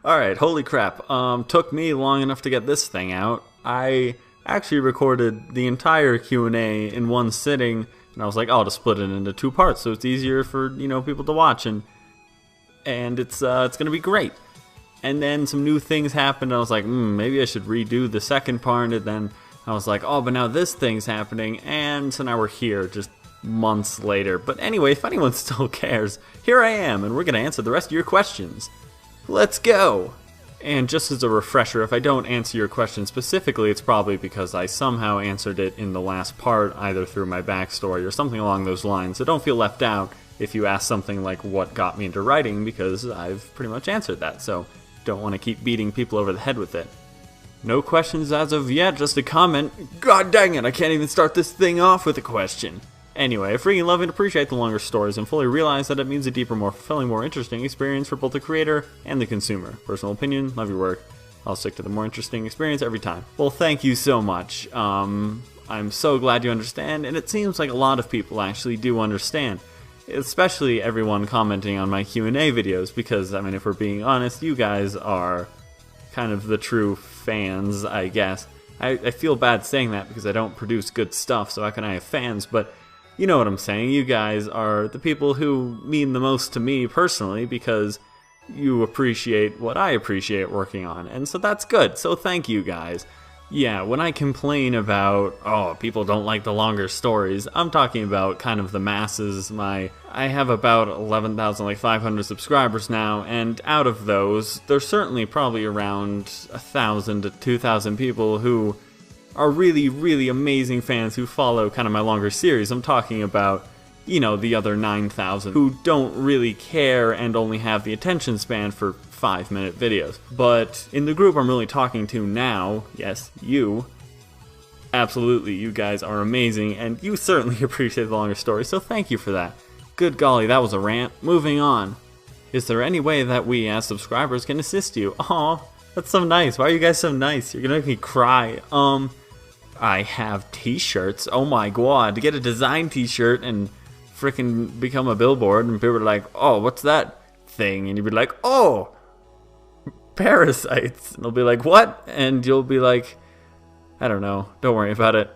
Alright, holy crap. Took me long enough to get this thing out. I actually recorded the entire Q&A in one sitting, and I was like, oh, I'll just split it into two parts so it's easier for, people to watch, and it's gonna be great. And then some new things happened, and I was like, maybe I should redo the second part, and then I was like, oh, but now this thing's happening, and so now we're here, just months later. But anyway, if anyone still cares, here I am, and we're gonna answer the rest of your questions. Let's go! And just as a refresher, if I don't answer your question specifically, it's probably because I somehow answered it in the last part, either through my backstory or something along those lines. So don't feel left out if you ask something like what got me into writing, because I've pretty much answered that, so don't want to keep beating people over the head with it. No questions as of yet, just a comment. God dang it, I can't even start this thing off with a question. Anyway, I freaking love and appreciate the longer stories and fully realize that it means a deeper, more fulfilling, more interesting experience for both the creator and the consumer. Personal opinion, love your work. I'll stick to the more interesting experience every time. Well, thank you so much. I'm so glad you understand, and it seems like a lot of people actually do understand. Especially everyone commenting on my Q&A videos, because, if we're being honest, you guys are kind of the true fans, I guess. I feel bad saying that because I don't produce good stuff, so how can I have fans, but you know what I'm saying. You guys are the people who mean the most to me personally, because you appreciate what I appreciate working on, and so that's good, so thank you guys. Yeah, when I complain about, oh, people don't like the longer stories, I'm talking about kind of the masses. I have about 11,500 subscribers now, and out of those, there's certainly probably around 1,000 to 2,000 people who are really, really amazing fans who follow kind of my longer series. I'm talking about, the other 9,000 who don't really care and only have the attention span for 5-minute videos. But in the group I'm really talking to now, yes, you, absolutely, you guys are amazing, and you certainly appreciate the longer story, so thank you for that. Good golly, that was a rant. Moving on. Is there any way that we as subscribers can assist you? Aw, that's so nice. Why are you guys so nice? You're gonna make me cry. I have t-shirts. Oh my god, to get a design t-shirt and frickin' become a billboard, and people are like, oh, what's that thing? And you'd be like, oh, parasites. And they'll be like, what? And you'll be like, I don't know, don't worry about it.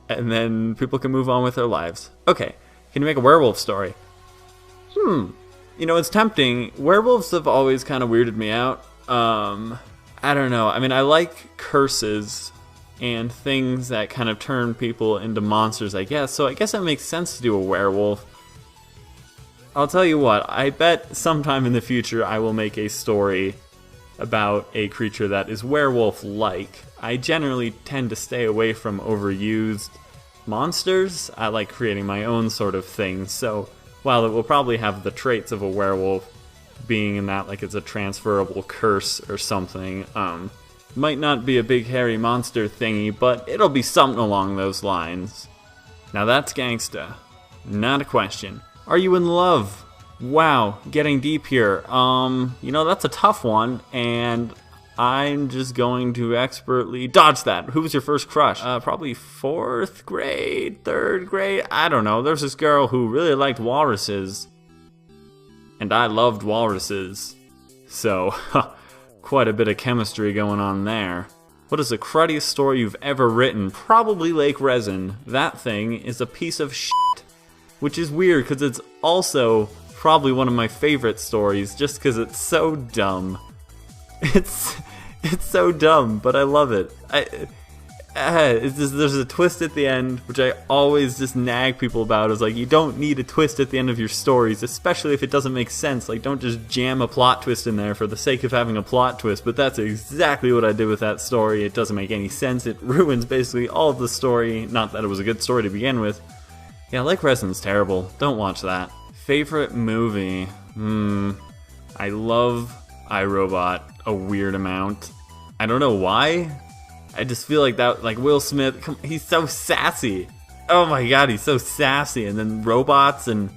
And then people can move on with their lives. Okay, can you make a werewolf story? It's tempting. Werewolves have always kind of weirded me out. I don't know. I like curses and things that kind of turn people into monsters, I guess. So I guess it makes sense to do a werewolf. I'll tell you what, I bet sometime in the future I will make a story about a creature that is werewolf-like. I generally tend to stay away from overused monsters. I like creating my own sort of thing, so while it will probably have the traits of a werewolf, being in that like it's a transferable curse or something, might not be a big hairy monster thingy, but it'll be something along those lines. Now that's gangsta. Not a question. Are you in love? Wow, getting deep here. That's a tough one, and I'm just going to expertly dodge that. Who was your first crush? Probably 4th grade, 3rd grade, I don't know. There's this girl who really liked walruses, and I loved walruses. So, quite a bit of chemistry going on there. What is the cruddiest story you've ever written? Probably Lake Resin. That thing is a piece of shit. Which is weird, because it's also probably one of my favorite stories, just because it's so dumb. It's so dumb, but I love it. There's a twist at the end, which I always just nag people about. Is like, you don't need a twist at the end of your stories, especially if it doesn't make sense. Like, don't just jam a plot twist in there for the sake of having a plot twist. But that's exactly what I did with that story. It doesn't make any sense. It ruins basically all of the story. Not that it was a good story to begin with. Yeah, Lake Resin's terrible. Don't watch that. Favorite movie? I love iRobot a weird amount. I don't know why. I just feel like that, like Will Smith, he's so sassy. Oh my god, he's so sassy. And then robots, and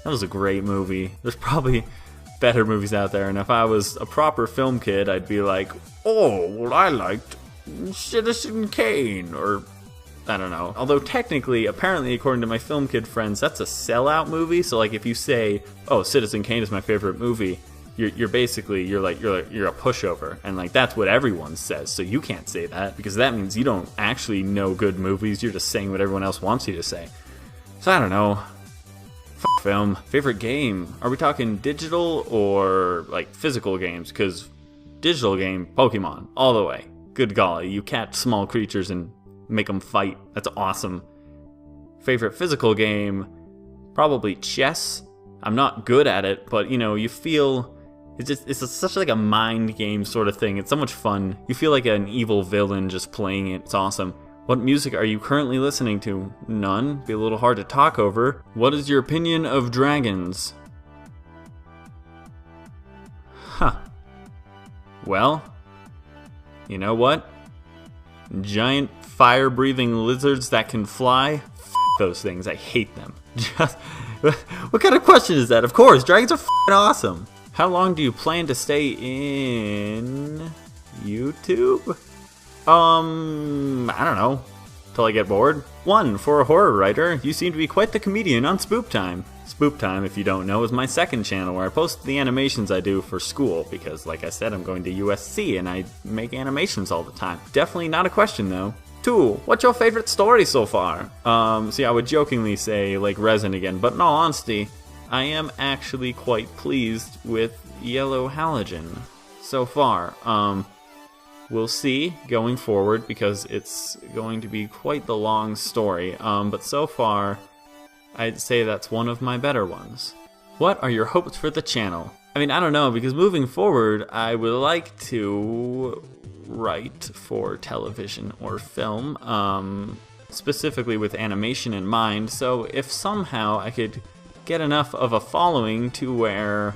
that was a great movie. There's probably better movies out there, and if I was a proper film kid, I'd be like, oh, well, I liked Citizen Kane, or I don't know. Although technically, apparently, according to my film kid friends, that's a sellout movie. So like if you say, oh, Citizen Kane is my favorite movie, you're basically you're a pushover, and like that's what everyone says. So you can't say that because that means you don't actually know good movies. You're just saying what everyone else wants you to say. So I don't know. Film. Favorite game? Are we talking digital or like physical games? Because digital game, Pokemon, all the way. Good golly, you catch small creatures and make them fight. That's awesome. Favorite physical game? Probably chess. I'm not good at it, but you know, you feel it's such like a mind game sort of thing. It's so much fun. You feel like an evil villain just playing it. It's awesome. What music are you currently listening to? None. Be a little hard to talk over. What is your opinion of dragons? Huh. Well, you know what? Giant fire-breathing lizards that can fly? F those things. I hate them. Just, what kind of question is that? Of course, dragons are f***ing awesome. How long do you plan to stay in YouTube? I don't know. Till I get bored. 1. For a horror writer, you seem to be quite the comedian on Spoop Time. Spoop Time, if you don't know, is my second channel where I post the animations I do for school because, like I said, I'm going to USC and I make animations all the time. Definitely not a question, though. 2. What's your favorite story so far? See, I would jokingly say, like, Resin again, but in all honesty, I am actually quite pleased with Yellow Halogen so far. We'll see going forward because it's going to be quite the long story, but so far, I'd say that's one of my better ones. What are your hopes for the channel? I mean, I don't know, because moving forward, I would like to write for television or film, specifically with animation in mind, so if somehow I could get enough of a following to where,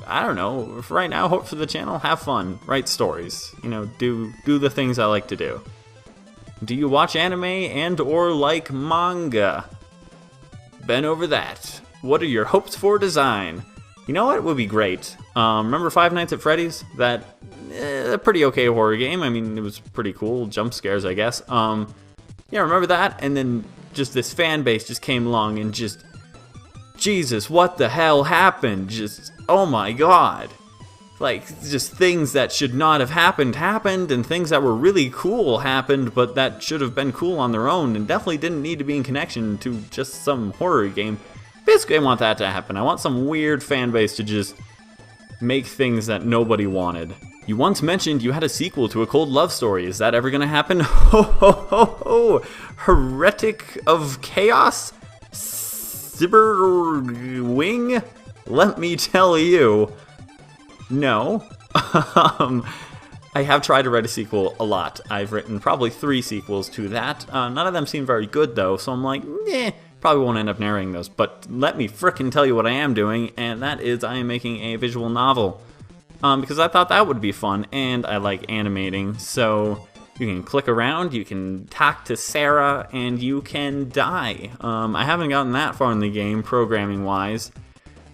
I don't know, for right now, hope for the channel, have fun, write stories, you know, do the things I like to do. Do you watch anime and or like manga? Been over that. What are your hopes for design? You know what would be great? Remember Five Nights at Freddy's? That a pretty okay horror game. I mean, it was pretty cool. Jump scares, I guess. Yeah, remember that? And then just this fan base just came along and just, Jesus, what the hell happened? Just, oh my god. Like, just things that should not have happened, and things that were really cool happened, but that should have been cool on their own, and definitely didn't need to be in connection to just some horror game. Basically, I want that to happen. I want some weird fan base to just make things that nobody wanted. You once mentioned you had a sequel to a cold love story. Is that ever gonna happen? Ho ho ho ho! Heretic of Chaos? Cyberwing? Let me tell you. No. I have tried to write a sequel a lot. I've written probably 3 sequels to that. None of them seem very good though, so I'm like, probably won't end up narrating those. But let me frickin' tell you what I am doing, and that is I am making a visual novel. Because I thought that would be fun, and I like animating, so you can click around, you can talk to Sarah, and you can die. I haven't gotten that far in the game, programming-wise,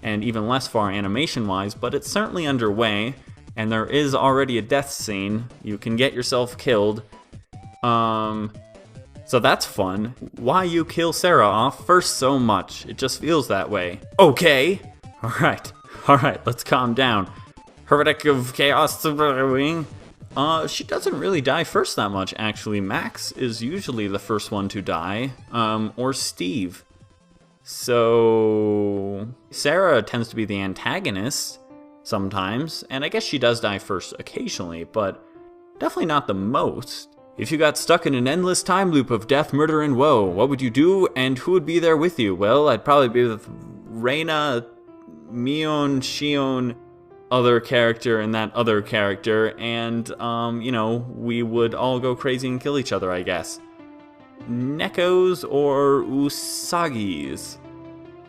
and even less far animation-wise, but it's certainly underway, and there is already a death scene. You can get yourself killed. So that's fun. Why you kill Sarah off first so much? It just feels that way. Okay. Alright, let's calm down. Heretic of Chaos Wing. She doesn't really die first that much, actually. Max is usually the first one to die, or Steve. So Sarah tends to be the antagonist sometimes, and I guess she does die first occasionally, but definitely not the most. If you got stuck in an endless time loop of death, murder, and woe, what would you do, and who would be there with you? Well, I'd probably be with Reina, Mion, Shion, other character, and that other character, and, you know, we would all go crazy and kill each other, I guess. Nekos or Usagis?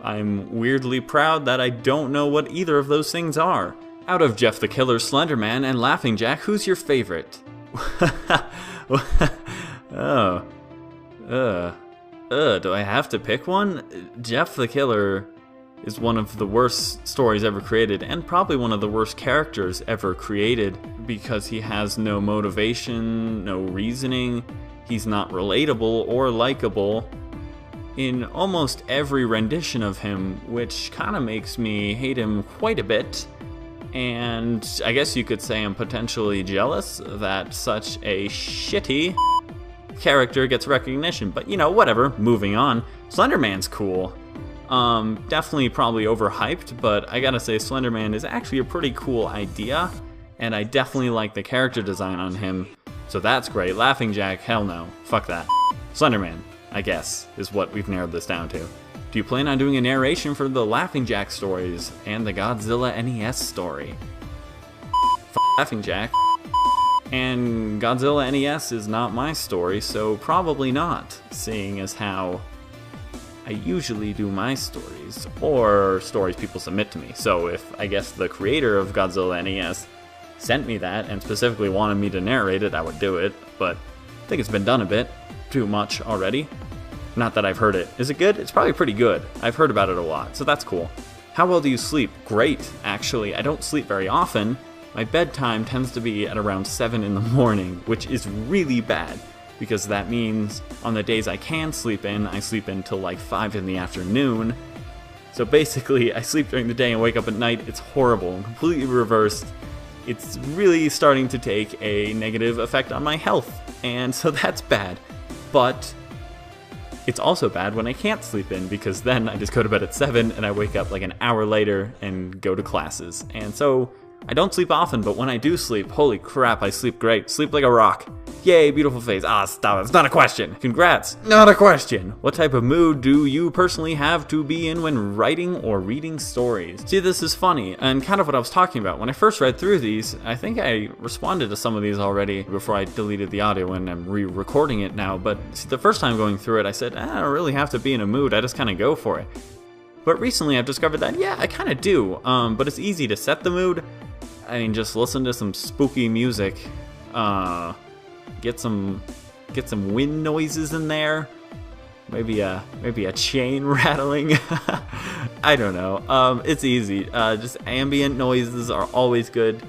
I'm weirdly proud that I don't know what either of those things are. Out of Jeff the Killer, Slenderman, and Laughing Jack, who's your favorite? Do I have to pick one? Jeff the Killer is one of the worst stories ever created, and probably one of the worst characters ever created, because he has no motivation, no reasoning, he's not relatable or likable in almost every rendition of him, which kind of makes me hate him quite a bit. And I guess you could say I'm potentially jealous that such a shitty character gets recognition. But, you know, whatever. Moving on. Slender Man's cool. Definitely probably overhyped, but I gotta say Slender Man is actually a pretty cool idea. And I definitely like the character design on him. So that's great. Laughing Jack, hell no. Fuck that. Slender Man, I guess, is what we've narrowed this down to. Do you plan on doing a narration for the Laughing Jack stories and the Godzilla NES story? Laughing Jack. And Godzilla NES is not my story, so probably not, seeing as how I usually do my stories, or stories people submit to me. So if, I guess, the creator of Godzilla NES sent me that and specifically wanted me to narrate it, I would do it, but I think it's been done a bit too much already. Not that I've heard it. Is it good? It's probably pretty good. I've heard about it a lot, so that's cool. How well do you sleep? Great, actually. I don't sleep very often. My bedtime tends to be at around 7 in the morning, which is really bad, because that means on the days I can sleep in, I sleep in till like 5 in the afternoon. So basically, I sleep during the day and wake up at night. It's horrible and completely reversed. It's really starting to take a negative effect on my health, and so that's bad. But it's also bad when I can't sleep in, because then I just go to bed at 7 and I wake up like an hour later and go to classes. And so I don't sleep often, but when I do sleep, holy crap, I sleep great. Sleep like a rock. Yay, beautiful face. Ah, stop it. It's not a question. Congrats. Not a question. What type of mood do you personally have to be in when writing or reading stories? See, this is funny, and kind of what I was talking about. When I first read through these, I think I responded to some of these already before I deleted the audio, and I'm re-recording it now. But see, the first time going through it, I said, I don't really have to be in a mood. I just kind of go for it. But recently I've discovered that, yeah, I kind of do. But it's easy to set the mood. I mean, just listen to some spooky music. Get some wind noises in there. Maybe a chain rattling. I don't know. It's easy. Just ambient noises are always good.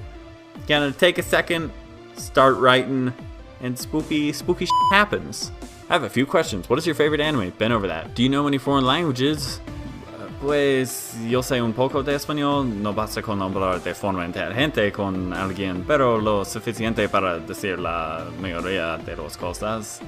Gonna take a second, start writing, and spooky shit happens. I have a few questions. What is your favorite anime? Been over that. Do you know any foreign languages? Pues yo sé un poco de español, no basta con hablar de forma inteligente con alguien, pero lo suficiente para decir la mayoría de las cosas,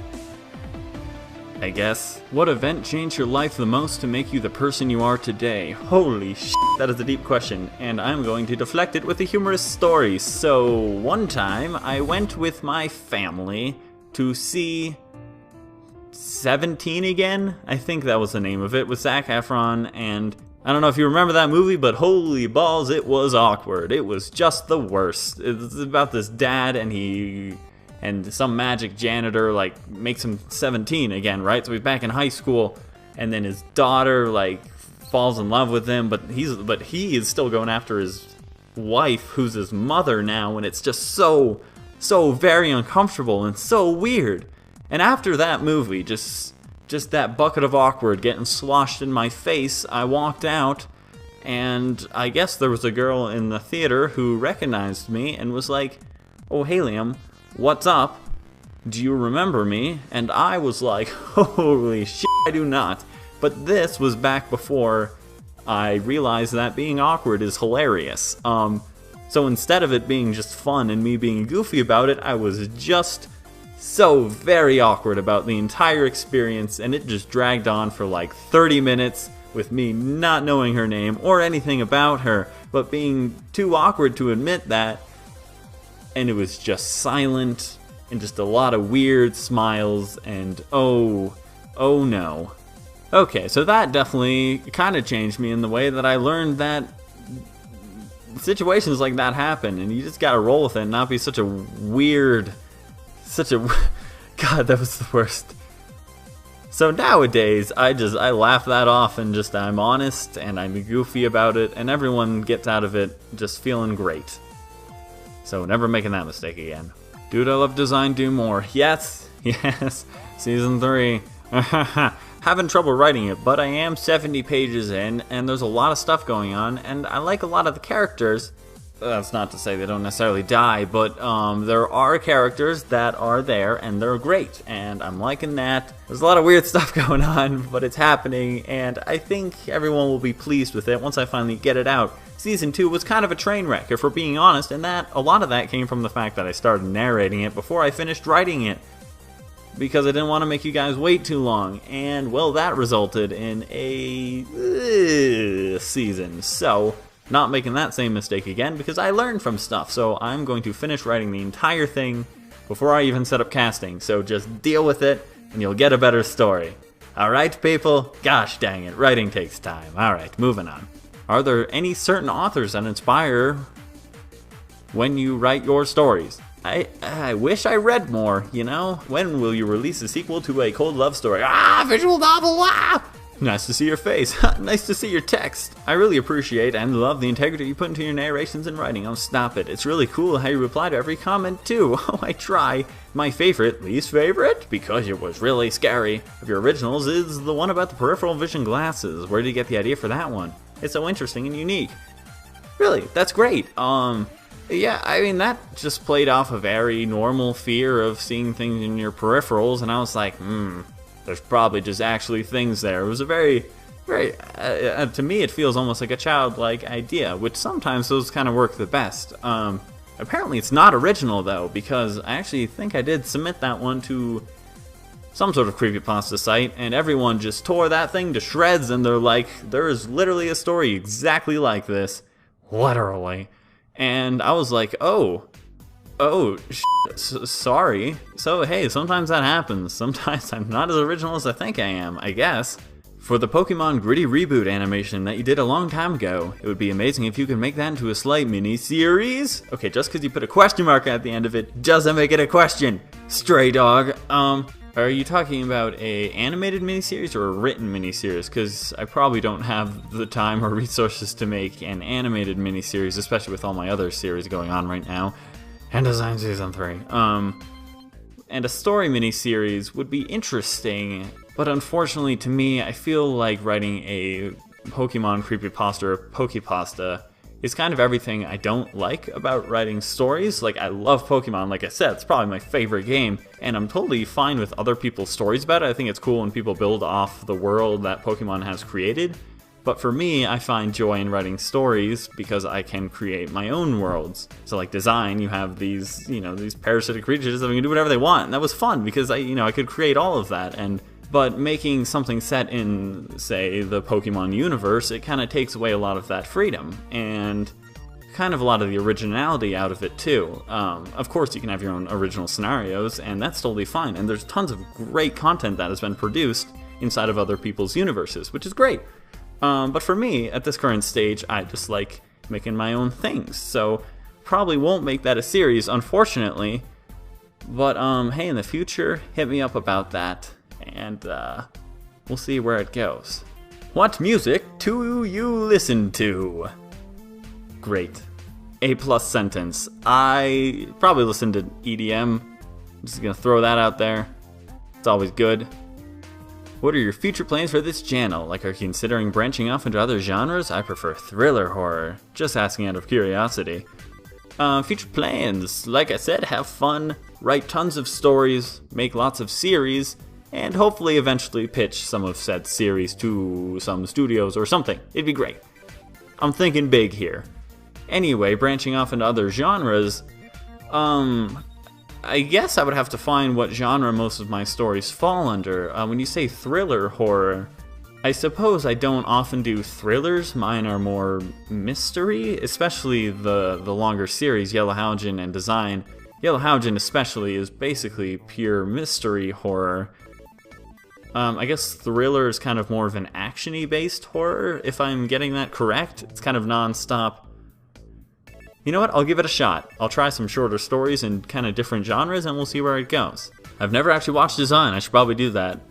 I guess. What event changed your life the most to make you the person you are today? Holy shit, that is a deep question, and I'm going to deflect it with a humorous story. So, one time, I went with my family to see 17 again? I think that was the name of it, with Zac Efron, and I don't know if you remember that movie, but holy balls, it was awkward. It was just the worst. It's about this dad and some magic janitor like makes him 17 again, right? So he's back in high school, and then his daughter like falls in love with him, but he is still going after his wife, who's his mother now, and it's just so very uncomfortable and so weird. And after that movie, just that bucket of awkward getting sloshed in my face, I walked out, and I guess there was a girl in the theater who recognized me and was like, "Oh, hey Liam, what's up? Do you remember me?" And I was like, holy shit, I do not. But this was back before I realized that being awkward is hilarious. So instead of it being just fun and me being goofy about it, I was just so very awkward about the entire experience, and it just dragged on for like 30 minutes with me not knowing her name or anything about her, but being too awkward to admit that, and it was just silent and just a lot of weird smiles and oh no. Okay, so that definitely kind of changed me in the way that I learned that situations like that happen, and you just gotta roll with it and not be such a weird... God, that was the worst. So nowadays, I laugh that off and just I'm honest and I'm goofy about it, and everyone gets out of it just feeling great. So never making that mistake again. Dude, I love design, do more. Yes, season 3. Having trouble writing it, but I am 70 pages in, and there's a lot of stuff going on, and I like a lot of the characters. That's not to say they don't necessarily die, but there are characters that are there, and they're great, and I'm liking that. There's a lot of weird stuff going on, but it's happening, and I think everyone will be pleased with it once I finally get it out. Season 2 was kind of a train wreck, if we're being honest, and a lot of that came from the fact that I started narrating it before I finished writing it. Because I didn't want to make you guys wait too long, and well, that resulted in a season. So, not making that same mistake again, because I learned from stuff, so I'm going to finish writing the entire thing before I even set up casting, so just deal with it, and you'll get a better story. Alright, people? Gosh dang it, writing takes time. Alright, moving on. Are there any certain authors that inspire when you write your stories? I wish I read more, you know? When will you release a sequel to a cold love story? Visual novel, Nice to see your face. Nice to see your text. I really appreciate and love the integrity you put into your narrations and writing. Oh, stop it. It's really cool how you reply to every comment, too. Oh, I try. My favorite, least favorite, because it was really scary, of your originals is the one about the peripheral vision glasses. Where did you get the idea for that one? It's so interesting and unique. Really, that's great. Yeah, I mean, that just played off a very normal fear of seeing things in your peripherals, and I was like, there's probably just actually things there. It was a very, to me, it feels almost like a childlike idea, which sometimes those kind of work the best. Apparently it's not original, though, because I actually think I did submit that one to some sort of creepypasta site, and everyone just tore that thing to shreds, and they're like, there is literally a story exactly like this. Literally. And I was like, sorry. So, hey, sometimes that happens. Sometimes I'm not as original as I think I am, I guess. For the Pokemon Gritty Reboot animation that you did a long time ago, it would be amazing if you could make that into a slight mini-series. Okay, just because you put a question mark at the end of it doesn't make it a question, stray dog. Are you talking about a animated miniseries or a written miniseries? Because I probably don't have the time or resources to make an animated miniseries, especially with all my other series going on right now. And Design Season 3. And a story miniseries would be interesting, but unfortunately to me, I feel like writing a Pokemon creepypasta or Pokepasta is kind of everything I don't like about writing stories. Like, I love Pokemon, like I said, it's probably my favorite game, and I'm totally fine with other people's stories about it. I think it's cool when people build off the world that Pokemon has created. But for me, I find joy in writing stories because I can create my own worlds. So like Design, you have these, these parasitic creatures that can do whatever they want. And that was fun because I could create all of that. But making something set in, say, the Pokemon universe, it kind of takes away a lot of that freedom, and kind of a lot of the originality out of it, too. Of course, you can have your own original scenarios, and that's totally fine, and there's tons of great content that has been produced inside of other people's universes, which is great. But for me, at this current stage, I just like making my own things, so probably won't make that a series, unfortunately. But, hey, in the future, hit me up about that. And we'll see where it goes. What music do you listen to? Great. A+ sentence. I probably listen to EDM. I'm just gonna throw that out there. It's always good. What are your future plans for this channel? Like, are you considering branching off into other genres? I prefer thriller horror. Just asking out of curiosity. Future plans. Like I said, have fun, write tons of stories, make lots of series, and hopefully eventually pitch some of said series to some studios or something. It'd be great. I'm thinking big here. Anyway, branching off into other genres, I guess I would have to find what genre most of my stories fall under. When you say thriller horror, I suppose I don't often do thrillers. Mine are more mystery, especially the longer series, Yellow Halogen and Design. Yellow Halogen especially is basically pure mystery horror. I guess thriller is kind of more of an action-y based horror, if I'm getting that correct. It's kind of non-stop. You know what? I'll give it a shot. I'll try some shorter stories in kind of different genres, and we'll see where it goes. I've never actually watched Design. I should probably do that.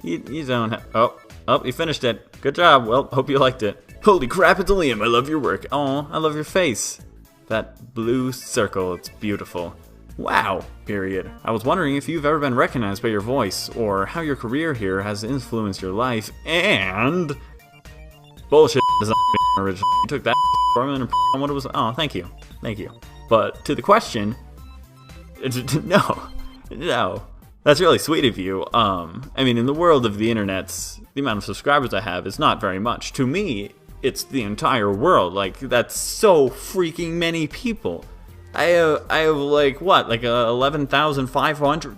You don't have... Oh, you finished it. Good job. Well, hope you liked it. Holy crap, it's Liam. I love your work. Oh, I love your face. That blue circle, it's beautiful. Wow, period. I was wondering if you've ever been recognized by your voice, or how your career here has influenced your life, and... Bullshit Design original. You took that from and on what it was... Oh, thank you. Thank you. But to the question... No. That's really sweet of you. I mean, in the world of the internet's, the amount of subscribers I have is not very much. To me, it's the entire world. Like, that's so freaking many people. I have like, what, like 11,500?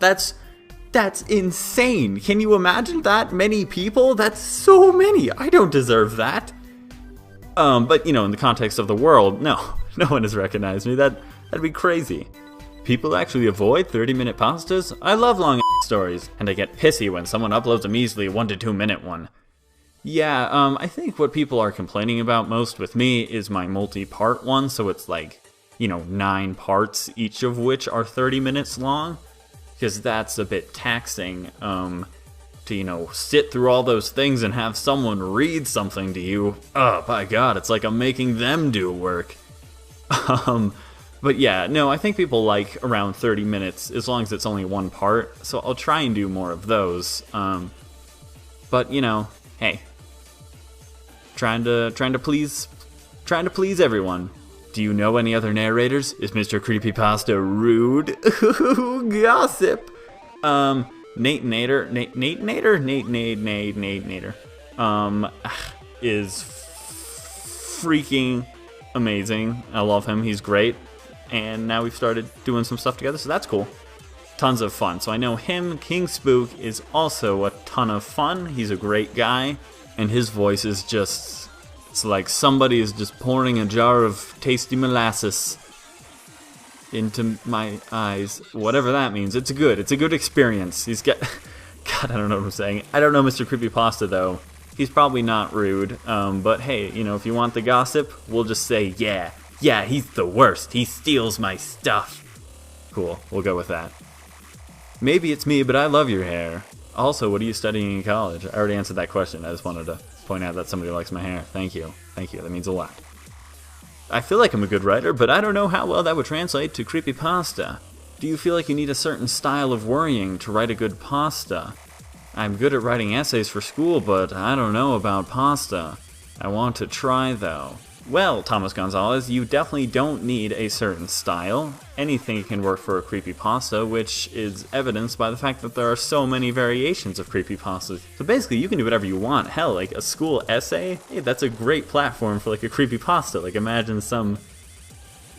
That's insane. Can you imagine that many people? That's so many. I don't deserve that. But, you know, in the context of the world, no one has recognized me. That'd be crazy. People actually avoid 30-minute pastas? I love long stories, and I get pissy when someone uploads a measly 1 to 2 minute one. Yeah, I think what people are complaining about most with me is my multi-part one, so it's like, you know, 9 parts, each of which are 30 minutes long, because that's a bit taxing, to, you know, sit through all those things and have someone read something to you. Oh, by God, it's like I'm making them do work. But yeah, no, I think people like around 30 minutes, as long as it's only 1 part, so I'll try and do more of those. But, you know, hey, trying to please everyone. Do you know any other narrators? Is Mr. Creepypasta rude? Gossip. Nate Nader is freaking amazing. I love him. He's great. And now we've started doing some stuff together, so that's cool. Tons of fun. So I know him. King Spook is also a ton of fun. He's a great guy, and his voice is just, it's like somebody is just pouring a jar of tasty molasses into my eyes. Whatever that means. It's a good experience. He's got, God, I don't know what I'm saying. I don't know Mr. Creepypasta, though. He's probably not rude, but hey, you know, if you want the gossip, we'll just say, yeah, he's the worst. He steals my stuff. Cool, we'll go with that. Maybe it's me, but I love your hair. Also, what are you studying in college? I already answered that question. I just wanted to point out that somebody likes my hair. Thank you. That means a lot. I feel like I'm a good writer, but I don't know how well that would translate to creepypasta. Do you feel like you need a certain style of worrying to write a good pasta? I'm good at writing essays for school, but I don't know about pasta. I want to try, though. Well, Thomas Gonzalez, you definitely don't need a certain style. Anything can work for a creepypasta, which is evidenced by the fact that there are so many variations of creepypastas. So basically, you can do whatever you want. Hell, like a school essay, hey, that's a great platform for like a creepypasta. Like imagine some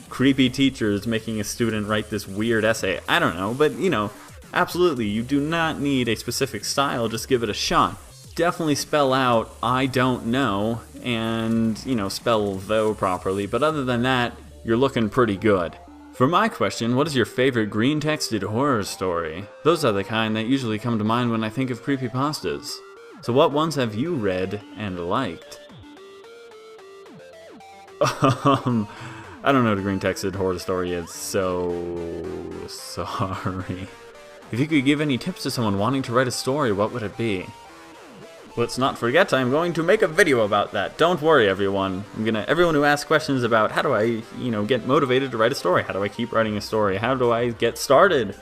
creepy teachers making a student write this weird essay. I don't know, but you know, absolutely, you do not need a specific style, just give it a shot. Definitely spell out I don't know, and, you know, spell though properly, but other than that, you're looking pretty good. For my question, what is your favorite green texted horror story? Those are the kind that usually come to mind when I think of creepypastas. So what ones have you read and liked? I don't know what a green texted horror story is, so sorry. If you could give any tips to someone wanting to write a story, what would it be? Let's not forget, I'm going to make a video about that. Don't worry, everyone. Everyone who asks questions about how do I, get motivated to write a story? How do I keep writing a story? How do I get started?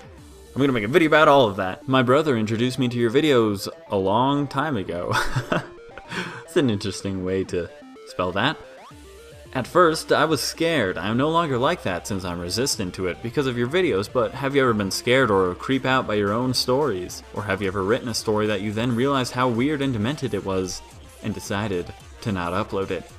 I'm gonna make a video about all of that. My brother introduced me to your videos a long time ago. It's an interesting way to spell that. At first, I was scared. I'm no longer like that since I'm resistant to it because of your videos, but have you ever been scared or creeped out by your own stories? Or have you ever written a story that you then realized how weird and demented it was and decided to not upload it?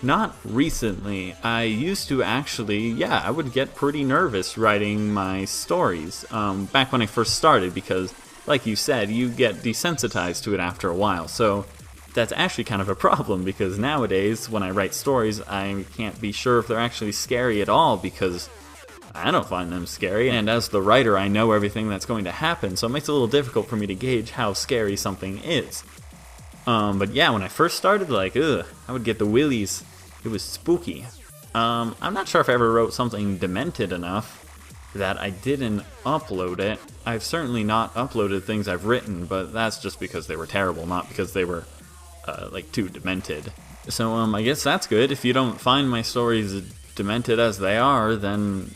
Not recently. I used to actually, I would get pretty nervous writing my stories back when I first started because, like you said, you get desensitized to it after a while, so that's actually kind of a problem because nowadays when I write stories I can't be sure if they're actually scary at all because I don't find them scary, and as the writer I know everything that's going to happen, so it makes it a little difficult for me to gauge how scary something is. But yeah, when I first started, I would get the willies. It was spooky. I'm not sure if I ever wrote something demented enough that I didn't upload it. I've certainly not uploaded things I've written, but that's just because they were terrible, not because they were too demented. So I guess that's good. If you don't find my stories demented as they are, then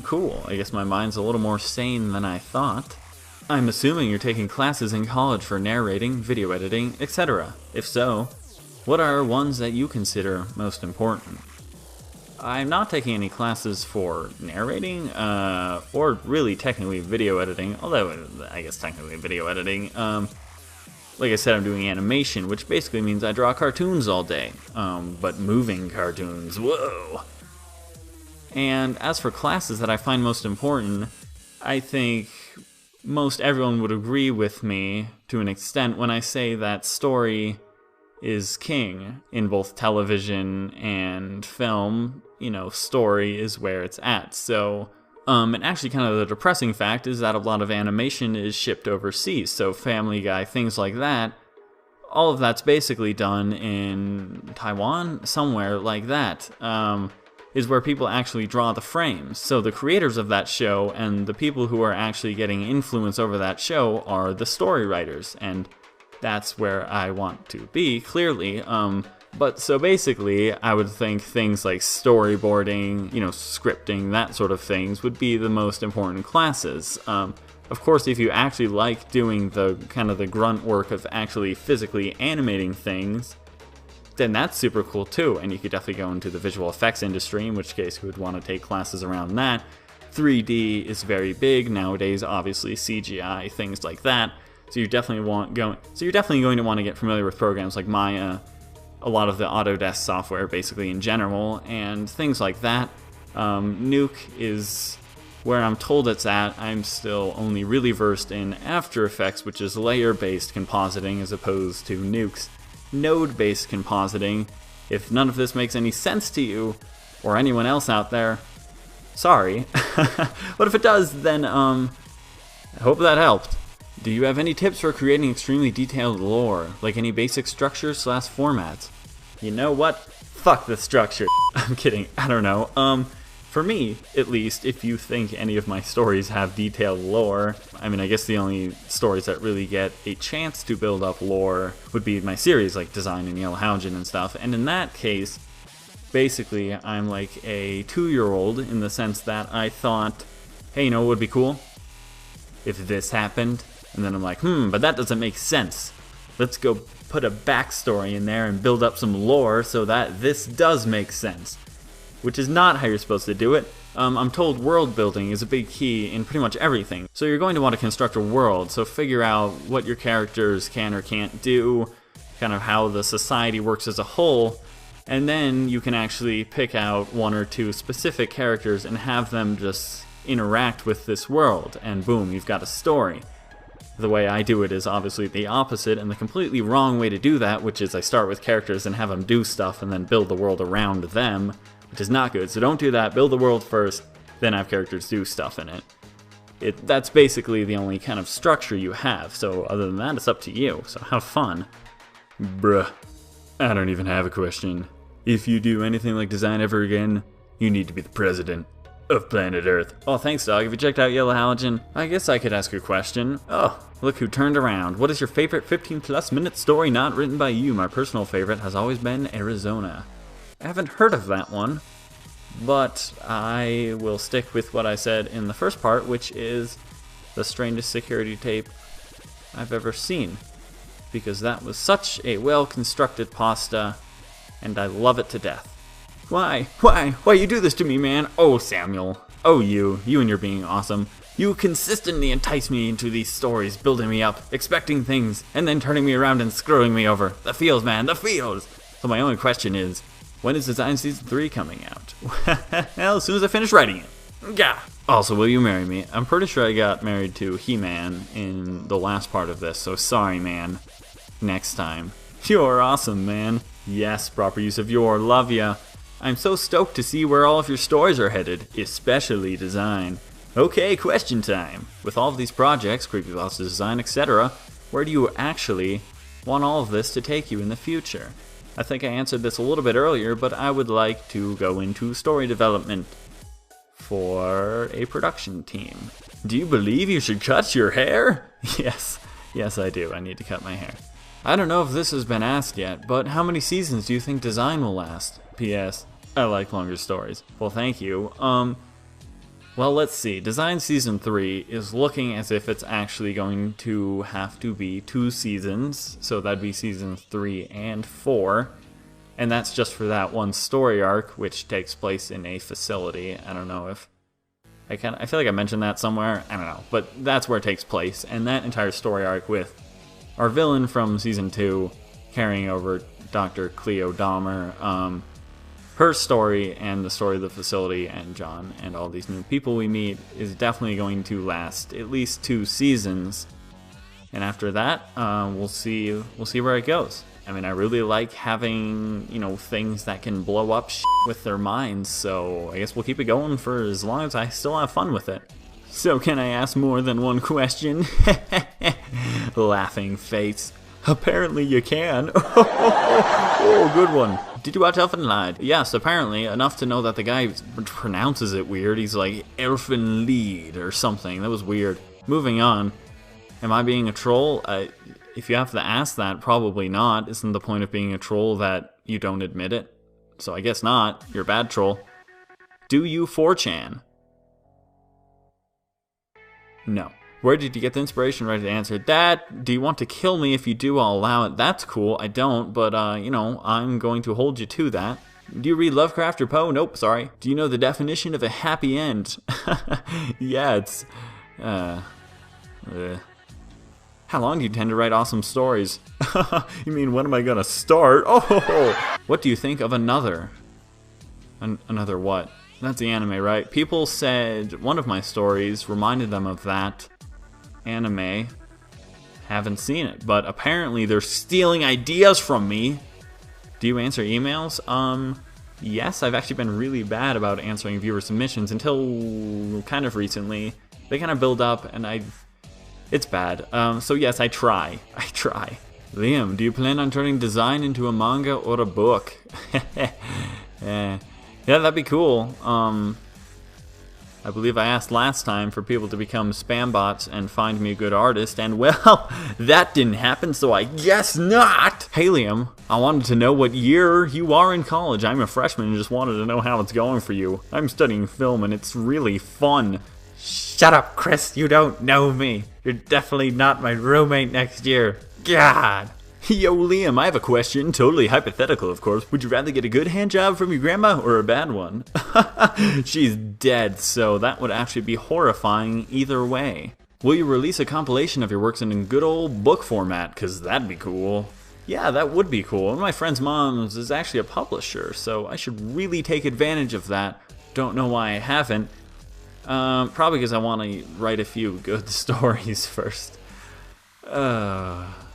cool. I guess my mind's a little more sane than I thought. I'm assuming you're taking classes in college for narrating, video editing, etc. If so, what are ones that you consider most important? I'm not taking any classes for narrating, or really technically video editing, although I guess technically video editing. like I said, I'm doing animation, which basically means I draw cartoons all day. But moving cartoons, whoa! And as for classes that I find most important, I think most everyone would agree with me to an extent when I say that story is king in both television and film. You know, story is where it's at. So, and actually kind of the depressing fact is that a lot of animation is shipped overseas. So Family Guy, things like that, all of that's basically done in Taiwan, somewhere like that, is where people actually draw the frames. So the creators of that show and the people who are actually getting influence over that show are the story writers, and that's where I want to be, clearly. But so basically, I would think things like storyboarding, you know, scripting, that sort of things would be the most important classes. Of course, if you actually like doing the kind of the grunt work of actually physically animating things, then that's super cool too, and you could definitely go into the visual effects industry, in which case you would want to take classes around that. 3D is very big nowadays, obviously, CGI, things like that. So you're definitely going to want to get familiar with programs like Maya, a lot of the Autodesk software basically in general, and things like that. Nuke is where I'm told it's at. I'm still only really versed in After Effects, which is layer-based compositing as opposed to Nuke's node-based compositing. If none of this makes any sense to you, or anyone else out there, sorry. But if it does, then I hope that helped. Do you have any tips for creating extremely detailed lore, like any basic structures / formats? You know what? Fuck the structure. I'm kidding. I don't know. For me, at least, if you think any of my stories have detailed lore, I mean, I guess the only stories that really get a chance to build up lore would be my series, like Design and Yellow Halogen and stuff. And in that case, basically, I'm like a 2-year-old in the sense that I thought, hey, you know what would be cool? If this happened. And then I'm like, but that doesn't make sense. Let's go put a backstory in there and build up some lore so that this does make sense. Which is not how you're supposed to do it. I'm told world building is a big key in pretty much everything. So you're going to want to construct a world, so figure out what your characters can or can't do, kind of how the society works as a whole, and then you can actually pick out 1 or 2 specific characters and have them just interact with this world, and boom, you've got a story. The way I do it is obviously the opposite and the completely wrong way to do that, which is I start with characters and have them do stuff and then build the world around them, which is not good. So don't do that. Build the world first, then have characters do stuff in it. That's basically the only kind of structure you have. So other than that, it's up to you. So have fun. Bruh. I don't even have a question. If you do anything like design ever again, you need to be the president of planet Earth. Oh, thanks, dog. Have you checked out Yellow Halogen? I guess I could ask a question. Oh, look who turned around. What is your favorite 15+ minute story not written by you? My personal favorite has always been Arizona. I haven't heard of that one, but I will stick with what I said in the first part, which is the strangest security tape I've ever seen, because that was such a well-constructed pasta, and I love it to death. Why you do this to me, man? Oh, Samuel. Oh, you and your being awesome. You consistently entice me into these stories, building me up, expecting things, and then turning me around and screwing me over. The feels, man, the feels! So my only question is, when is Design Season 3 coming out? Well, as soon as I finish writing it. Gah! Also, will you marry me? I'm pretty sure I got married to He-Man in the last part of this, so sorry, man. Next time. You're awesome, man. Yes, proper use of your, love ya. I'm so stoked to see where all of your stories are headed, especially design. Okay, question time. With all of these projects, creepypasta design, etc., where do you actually want all of this to take you in the future? I think I answered this a little bit earlier, but I would like to go into story development for a production team. Do you believe you should cut your hair? Yes, I do. I need to cut my hair. I don't know if this has been asked yet, but how many seasons do you think design will last? P.S. I like longer stories. Well, thank you. Well, let's see. Design Season 3 is looking as if it's actually going to have to be 2 seasons, so that'd be Seasons 3 and 4, and that's just for that one story arc, which takes place in a facility. I don't know if... I feel like I mentioned that somewhere. I don't know, but that's where it takes place, and that entire story arc with our villain from Season 2, carrying over Dr. Cleo Dahmer, her story and the story of the facility and John and all these new people we meet is definitely going to last at least 2 seasons. And after that, we'll see where it goes. I mean, I really like having, things that can blow up with their minds, so I guess we'll keep it going for as long as I still have fun with it. So can I ask more than one question? Laughing face. Apparently you can. Oh, good one. Did you watch Elfen Lied? Yes, apparently, enough to know that the guy pronounces it weird. He's like Elfen Lied or something. That was weird. Moving on. Am I being a troll? If you have to ask that, probably not. Isn't the point of being a troll that you don't admit it? So I guess not. You're a bad troll. Do you 4chan? No. Where did you get the inspiration right to answer? Dad, do you want to kill me? If you do, I'll allow it. That's cool. I don't, but, I'm going to hold you to that. Do you read Lovecraft or Poe? Nope, sorry. Do you know the definition of a happy end? Yeah, it's, How long do you tend to write awesome stories? You mean, when am I gonna start? Oh! What do you think of Another? Another what? That's the anime, right? People said one of my stories reminded them of that anime. Haven't seen it, but apparently they're stealing ideas from me. Do you answer emails? Yes, I've actually been really bad about answering viewer submissions until kind of recently. They kind of build up, and it's bad. So yes, I try. Liam, do you plan on turning design into a manga or a book? Yeah, that'd be cool. I believe I asked last time for people to become spam bots and find me a good artist, and well, that didn't happen, so I guess not! Hey Liam, I wanted to know what year you are in college. I'm a freshman and just wanted to know how it's going for you. I'm studying film and it's really fun. Shut up, Chris, you don't know me. You're definitely not my roommate next year. God! Yo, Liam, I have a question. Totally hypothetical, of course. Would you rather get a good hand job from your grandma or a bad one? She's dead, so that would actually be horrifying either way. Will you release a compilation of your works in good old book format? Because that'd be cool. Yeah, that would be cool. One of my friend's moms is actually a publisher, so I should really take advantage of that. Don't know why I haven't. Probably because I want to write a few good stories first.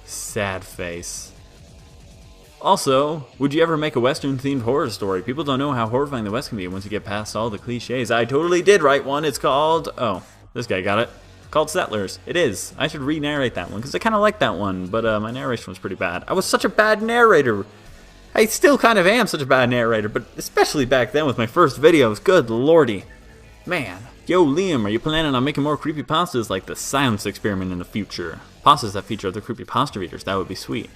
Sad face. Also, would you ever make a Western-themed horror story? People don't know how horrifying the West can be once you get past all the cliches. I totally did write one. It's called... Oh, this guy got it. Called Settlers. It is. I should re-narrate that one, because I kind of like that one, but my narration was pretty bad. I was such a bad narrator. I still kind of am such a bad narrator, but especially back then with my first videos. Good lordy. Man. Yo, Liam, are you planning on making more creepypastas like the Silence Experiment in the future? Pastas that feature other creepypasta readers, that would be sweet.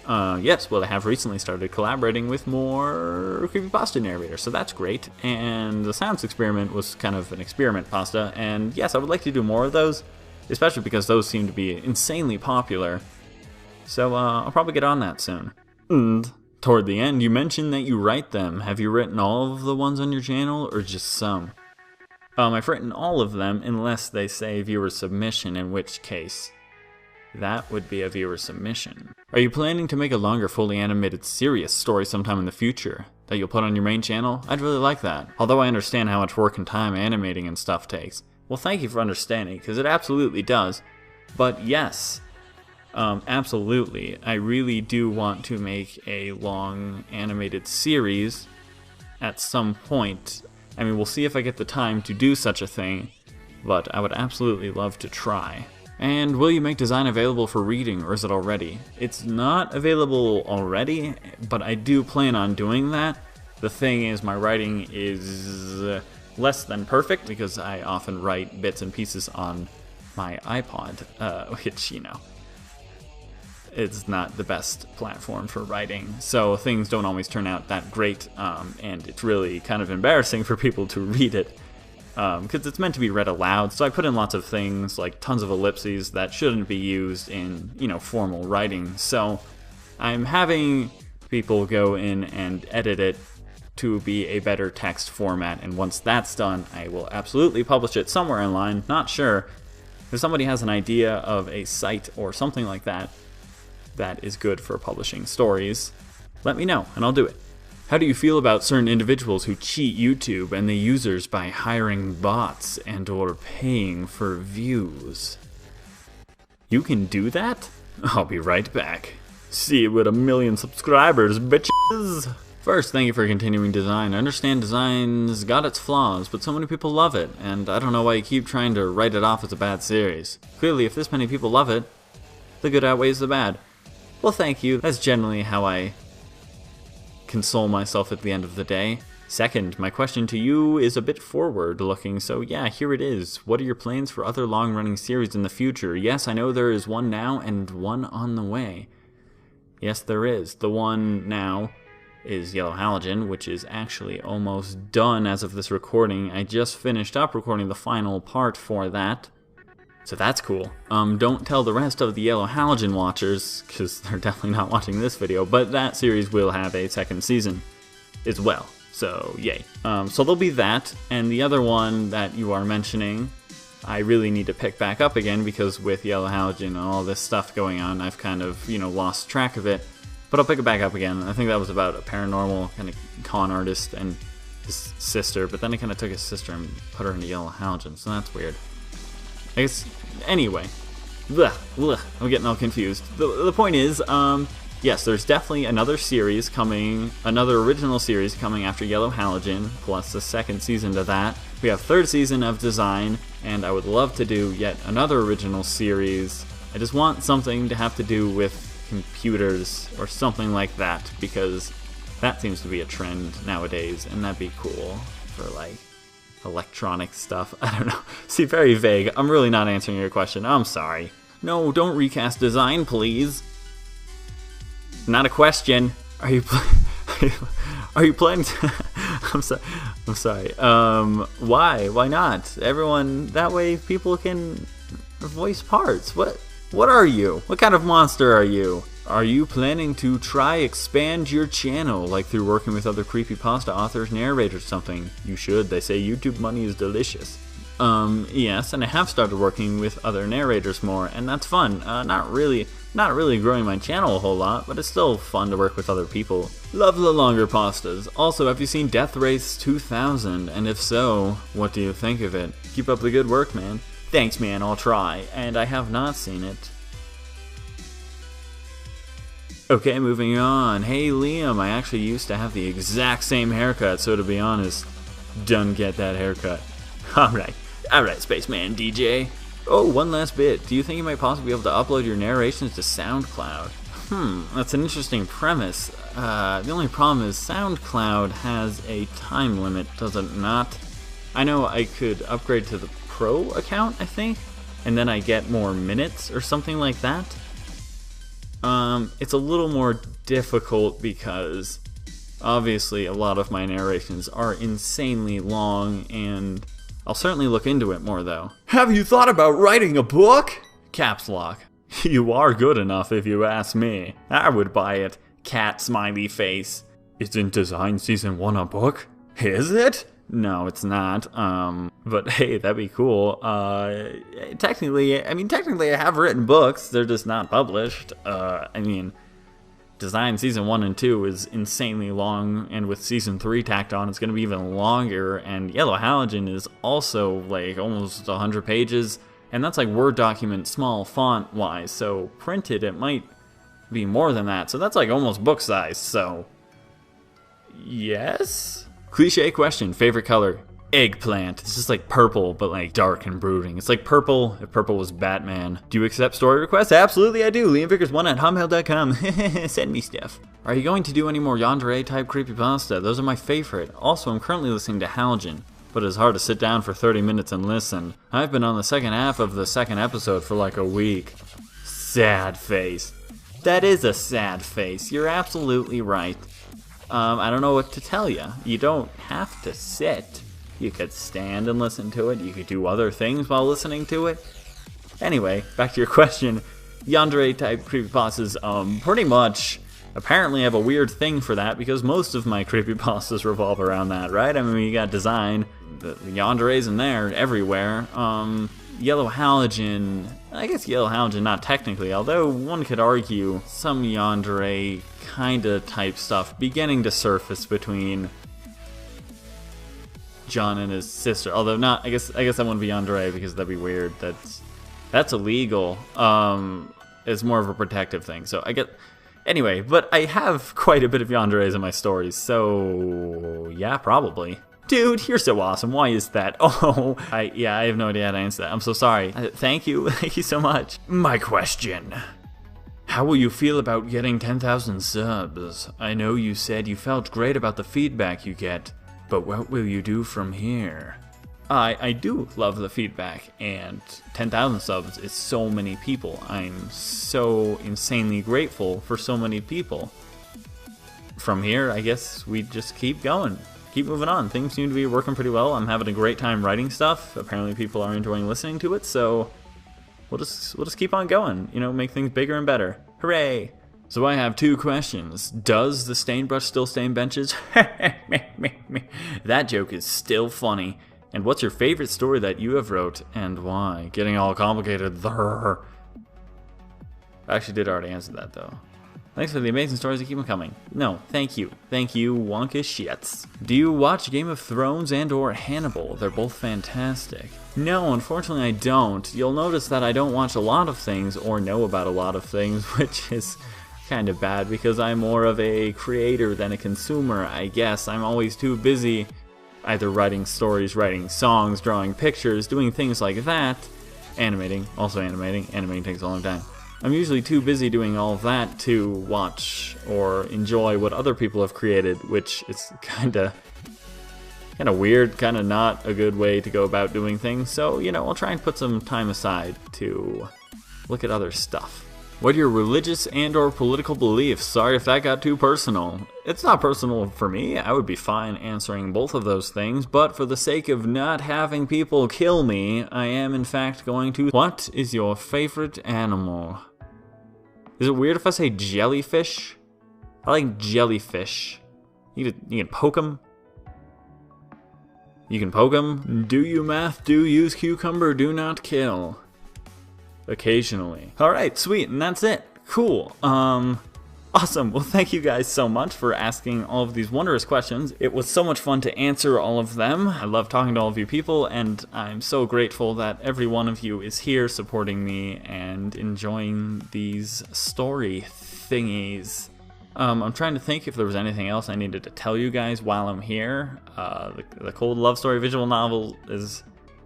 Yes, well, I have recently started collaborating with more creepypasta narrators, so that's great. And the Silence Experiment was kind of an experiment pasta, and yes, I would like to do more of those, especially because those seem to be insanely popular. So I'll probably get on that soon. And toward the end, you mentioned that you write them. Have you written all of the ones on your channel, or just some? I've written all of them, unless they say viewer submission, in which case that would be a viewer submission. Are you planning to make a longer, fully animated, serious story sometime in the future that you'll put on your main channel? I'd really like that. Although I understand how much work and time animating and stuff takes. Well, thank you for understanding, because it absolutely does. But yes, absolutely. I really do want to make a long animated series at some point. I mean, we'll see if I get the time to do such a thing, but I would absolutely love to try. And will you make design available for reading, or is it already? It's not available already, but I do plan on doing that. The thing is, my writing is less than perfect, because I often write bits and pieces on my iPod, which, it's not the best platform for writing, so things don't always turn out that great, and it's really kind of embarrassing for people to read it, because it's meant to be read aloud, so I put in lots of things, like tons of ellipses that shouldn't be used in, formal writing, so I'm having people go in and edit it to be a better text format, and once that's done, I will absolutely publish it somewhere online, not sure. If somebody has an idea of a site or something like that, that is good for publishing stories, let me know and I'll do it. How do you feel about certain individuals who cheat YouTube and the users by hiring bots and or paying for views? You can do that? I'll be right back. See you with 1 million subscribers, bitches! First, thank you for continuing design. I understand design's got its flaws, but so many people love it, and I don't know why you keep trying to write it off as a bad series. Clearly, if this many people love it, the good outweighs the bad. Well, thank you. That's generally how I console myself at the end of the day. Second, my question to you is a bit forward-looking, so yeah, here it is. What are your plans for other long-running series in the future? Yes, I know there is one now and one on the way. Yes, there is. The one now is Yellow Halogen, which is actually almost done as of this recording. I just finished up recording the final part for that, so that's cool. Don't tell the rest of the Yellow Halogen watchers, because they're definitely not watching this video, but that series will have a second season as well, so yay. So there'll be that, and the other one that you are mentioning, I really need to pick back up again, because with Yellow Halogen and all this stuff going on, I've kind of, lost track of it. But I'll pick it back up again. I think that was about a paranormal kind of con artist and his sister, but then he kind of took his sister and put her into Yellow Halogen, so that's weird. I guess, anyway. I'm getting all confused. The point is, yes, there's definitely another series coming, another original series coming after Yellow Halogen, plus the second season to that. We have third season of design, and I would love to do yet another original series. I just want something to have to do with computers or something like that, because that seems to be a trend nowadays, and that'd be cool for like electronic stuff. I don't know. See, very vague. I'm really not answering your question. I'm sorry. No, don't recast design, please. Not a question. Are you planning to I'm sorry. Why? Why not? Everyone, that way people can voice parts. What are you? What kind of monster are you? Are you planning to try expand your channel, like through working with other creepypasta authors, narrators, something? You should. They say YouTube money is delicious. Yes, and I have started working with other narrators more, and that's fun. Not really growing my channel a whole lot, but it's still fun to work with other people. Love the longer pastas. Also, have you seen Death Race 2000? And if so, what do you think of it? Keep up the good work, man. Thanks, man, I'll try. And I have not seen it. Okay, moving on. Hey, Liam, I actually used to have the exact same haircut, so to be honest, done get that haircut. Alright, Spaceman DJ. Oh, one last bit. Do you think you might possibly be able to upload your narrations to SoundCloud? That's an interesting premise. The only problem is SoundCloud has a time limit, does it not? I know I could upgrade to the Pro account, I think, and then I get more minutes or something like that. It's a little more difficult because obviously a lot of my narrations are insanely long, and I'll certainly look into it more though. Have you thought about writing a book? Caps lock. You are good enough if you ask me. I would buy it. Cat smiley face. Isn't Design Season 1 a book? Is it? No, it's not. But hey, that'd be cool. Technically I have written books. They're just not published. Design Season 1 and 2 is insanely long, and with Season 3 tacked on, it's going to be even longer, and Yellow Halogen is also, like, almost 100 pages, and that's, like, Word document, small font-wise, so printed, it might be more than that, so that's, like, almost book size, so... Yes? Cliche question, favorite color? Eggplant. It's just like purple, but like dark and brooding. It's like purple if purple was Batman. Do you accept story requests? Absolutely I do. Liam Vickers 1 at hotmail.com. Send me stuff. Are you going to do any more yandere type creepypasta? Those are my favorite. Also, I'm currently listening to Halogen, but it's hard to sit down for 30 minutes and listen. I've been on the second half of the second episode for like a week. Sad face. That is a sad face. You're absolutely right. I don't know what to tell you. You don't have to sit. You could stand and listen to it. You could do other things while listening to it. Anyway, back to your question. Yandere type creepypastas, pretty much. Apparently I have a weird thing for that because most of my creepypastas revolve around that, right? I mean, you got design, the yandere's in there everywhere. yellow halogen, I guess yellow halogen not technically, although one could argue some yandere kinda type stuff beginning to surface between John and his sister. Although not, I guess that wouldn't be yandere because that'd be weird. That's illegal. It's more of a protective thing. So I get, anyway, but I have quite a bit of yanderes in my stories, so yeah, probably. Dude, you're so awesome. Why is that? Oh, I have no idea how to answer that. I'm so sorry. Thank you. Thank you so much. My question. How will you feel about getting 10,000 subs? I know you said you felt great about the feedback you get, but what will you do from here? I do love the feedback, and 10,000 subs is so many people. I'm so insanely grateful for so many people. From here, I guess we just keep going. Keep moving on. Things seem to be working pretty well. I'm having a great time writing stuff. Apparently people are enjoying listening to it, so we'll just keep on going. You know, make things bigger and better. Hooray! So I have 2 questions. Does the stain brush still stain benches? That joke is still funny. And what's your favorite story that you have wrote and why? Getting all complicated. I actually did already answer that though. Thanks for the amazing stories that keep them coming. No, thank you. Thank you, Wonka Shits. Do you watch Game of Thrones and or Hannibal? They're both fantastic. No, unfortunately I don't. You'll notice that I don't watch a lot of things or know about a lot of things, which is kind of bad because I'm more of a creator than a consumer, I guess. I'm always too busy either writing stories, writing songs, drawing pictures, doing things like that. Animating, also animating. Animating takes a long time. I'm usually too busy doing all of that to watch or enjoy what other people have created, which is kinda weird, kinda not a good way to go about doing things. So, you know, I'll try and put some time aside to look at other stuff. What are your religious and or political beliefs? Sorry if that got too personal. It's not personal for me. I would be fine answering both of those things, but for the sake of not having people kill me, I am in fact going to... What is your favorite animal? Is it weird if I say jellyfish? I like jellyfish. You can poke them. You can poke them. Do you math? Do use cucumber? Do not kill. Occasionally. Alright, sweet, and that's it. Cool. Awesome. Well, thank you guys so much for asking all of these wondrous questions. It was so much fun to answer all of them. I love talking to all of you people, and I'm so grateful that every one of you is here supporting me and enjoying these story thingies. I'm trying to think if there was anything else I needed to tell you guys while I'm here. The Cold Love Story visual novel is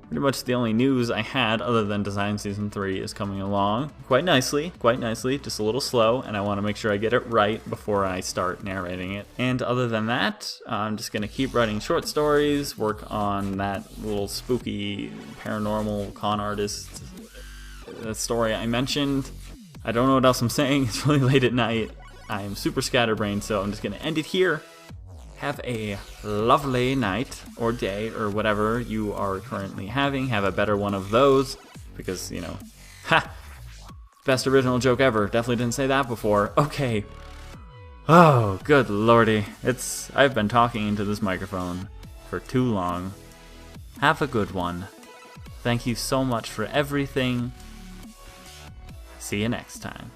pretty much the only news I had, other than Design Season 3 is coming along quite nicely, just a little slow, and I want to make sure I get it right before I start narrating it. And other than that, I'm just going to keep writing short stories, work on that little spooky paranormal con artist story I mentioned. I don't know what else I'm saying, it's really late at night. I am super scatterbrained, so I'm just going to end it here. Have a lovely night or day or whatever you are currently having. Have a better one of those because, you know, best original joke ever. Definitely didn't say that before. Okay. Oh, good lordy. I've been talking into this microphone for too long. Have a good one. Thank you so much for everything. See you next time.